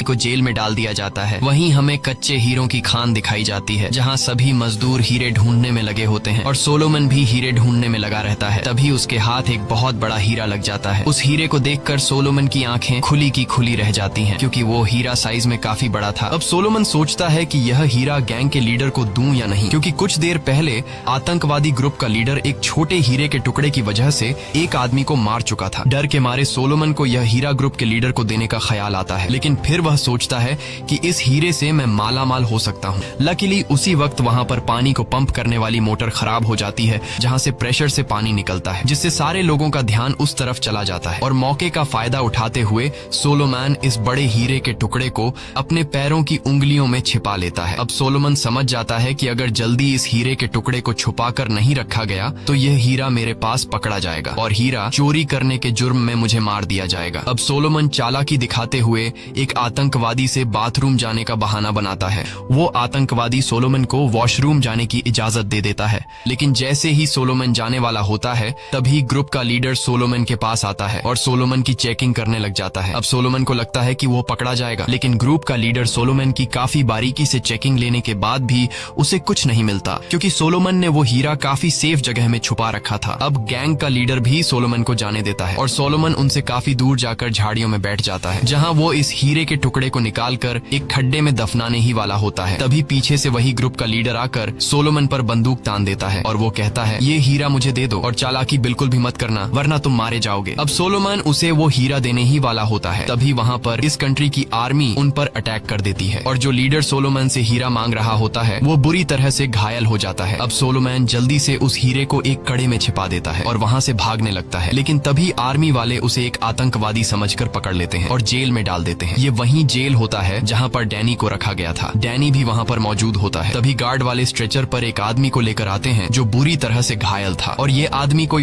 को जेल में डाल दिया जाता है। वहीं हमें कच्चे हीरों की खान दिखाई जाती है, जहाँ सभी मजदूर हीरे ढूंढने में लगे होते हैं और सोलोमन भी हीरे ढूंढने में लगा रहता है। तभी उसके हाथ एक बहुत बड़ा हीरा लग जाता है। उस हीरे को देखकर सोलोमन की आंखें खुली की खुली रह जाती हैं, क्योंकि वो हीरा साइज में काफी बड़ा था। अब सोलोमन सोचता है कि यह हीरा गैंग के लीडर को दूं या नहीं, क्योंकि कुछ देर पहले आतंकवादी ग्रुप का लीडर एक छोटे हीरे के टुकड़े की वजह से एक आदमी को मार चुका था। डर के मारे सोलोमन को यह हीरा ग्रुप के लीडर को देने का ख्याल आता है, लेकिन फिर वह सोचता है कि इस हीरे से मैं मालामाल हो सकता हूँ। लकीली उसी वक्त वहाँ पर पानी को पंप करने वाली मोटर खराब हो जाती है, जहाँ से प्रेशर से पानी निकलता है, जिससे सारे लोगों का ध्यान उस तरफ चला जाता है। और मौके का फायदा उठाते हुए सोलोमन इस बड़े हीरे के टुकड़े को अपने पैरों की उंगलियों में छिपा लेता है। अब सोलोमन समझ जाता है कि अगर जल्दी इस हीरे के टुकड़े को छुपा कर नहीं रखा गया तो यह हीरा मेरे पास पकड़ा जाएगा और हीरा चोरी करने के जुर्म में मुझे मार दिया जाएगा। अब सोलोमन चालाकी दिखाते हुए एक आतंकवादी से बाथरूम जाने का बहाना बनाता है। वो आतंकवादी सोलोमन को वॉशरूम जाने की इजाजत दे देता है, लेकिन जैसे ही सोलोमन जाने वाला होता है तभी ग्रुप का लीडर सोलोमन के पास आता है और सोलोमन की चेकिंग करने लग जाता है। अब सोलोमन को लगता है कि वो पकड़ा जाएगा, लेकिन ग्रुप का लीडर सोलोमन की काफी बारीकी से चेकिंग लेने के बाद भी उसे कुछ नहीं मिलता, क्योंकि सोलोमन ने वो हीरा काफी सेफ जगह में छुपा रखा था। अब गैंग का लीडर भी सोलोमन को जाने देता है और सोलोमन उनसे काफी दूर जाकर झाड़ियों में बैठ जाता है, जहां वो इस हीरे के टुकड़े को निकालकर एक खड्डे में दफनाने ही वाला होता है। तभी पीछे से वही ग्रुप का लीडर आकर सोलोमन पर बंदूक तान देता है और वो कहता है, ये हीरा मुझे दे दो और चालाकी बिल्कुल भी मत करना, वरना तुम मारे जाओगे। अब सोलोमन उसे वो हीरा देने ही वाला होता है, तभी वहाँ पर इस कंट्री की आर्मी उन पर अटैक कर देती है और जो लीडर सोलोमन से हीरा मांग रहा होता है वो बुरी तरह से घायल हो जाता है। अब सोलोमन जल्दी से उस हीरे को एक कड़े में छिपा देता है और वहाँ से भागने लगता है, लेकिन तभी आर्मी वाले उसे एक आतंकवादी समझकर पकड़ लेते हैं और जेल में डाल देते हैं। ये वही जेल होता है जहाँ पर डैनी को रखा गया था। डैनी भी वहाँ पर मौजूद होता है। तभी गार्ड वाले स्ट्रेचर पर एक आदमी को लेकर आते हैं जो बुरी तरह से घायल था और ये आदमी को